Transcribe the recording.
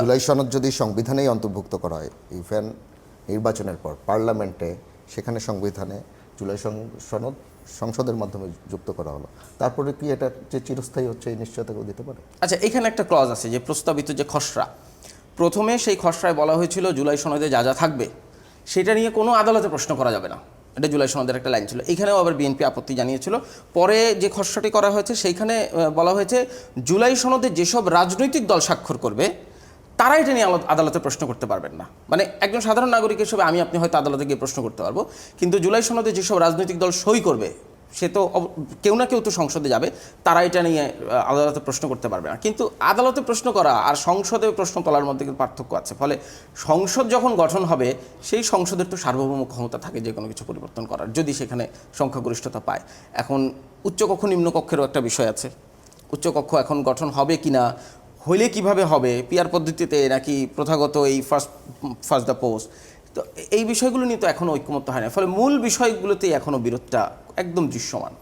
জুলাই সনদ যদি সংবিধানেই অন্তর্ভুক্ত করা হয়, ইভেন নির্বাচনের পর পার্লামেন্টে, সেখানে সংবিধানে জুলাই সনদ সংসদের মাধ্যমে যুক্ত করা হলো, তারপরে কি এটা যে চিরস্থায়ী হচ্ছে এই নিশ্চয়তা কেউ দিতে পারে? আচ্ছা, এখানে একটা ক্লজ আছে যে প্রস্তাবিত যে খসড়া, প্রথমে সেই খসড়ায় বলা হয়েছিল জুলাই সনদে যা যা থাকবে সেটা নিয়ে কোনো আদালতে প্রশ্ন করা যাবে না, এটা জুলাই সনদের একটা লাইন ছিল। এখানেও আবার বিএনপি আপত্তি জানিয়েছিল। পরে যে খসড়াটি করা হয়েছে সেইখানে বলা হয়েছে জুলাই সনদে যেসব রাজনৈতিক দল স্বাক্ষর করবে তারা এটা নিয়ে আদালতে প্রশ্ন করতে পারবেন না। মানে একজন সাধারণ নাগরিক হিসেবে আপনি হয়তো আদালতে গিয়ে প্রশ্ন করতে পারবো, কিন্তু জুলাই সনদে যেসব রাজনৈতিক দল সই করবে সে তো কেউ না কেউ তো সংসদে যাবে, তারা এটা নিয়ে আদালতে প্রশ্ন করতে পারবে না। কিন্তু আদালতে প্রশ্ন করা আর সংসদে প্রশ্ন তোলার মধ্যে কিন্তু পার্থক্য আছে। ফলে সংসদ যখন গঠন হবে সেই সংসদের তো সার্বভৌম ক্ষমতা থাকে যে কোনো কিছু পরিবর্তন করার, যদি সেখানে সংখ্যাগরিষ্ঠতা পায়। এখন উচ্চকক্ষ নিম্নকক্ষেরও একটা বিষয় আছে। উচ্চকক্ষ এখন গঠন হবে কি না, হইলে কিভাবে হবে, পিআর পদ্ধতিতে নাকি প্রথাগত এই ফার্স্ট দ্য পোস্ট, তো এই বিষয়গুলো নিয়ে তো এখনও ঐক্যমত্য হয় না। ফলে মূল বিষয়গুলোতেই এখনও বিরোধটা একদম দৃশ্যমান।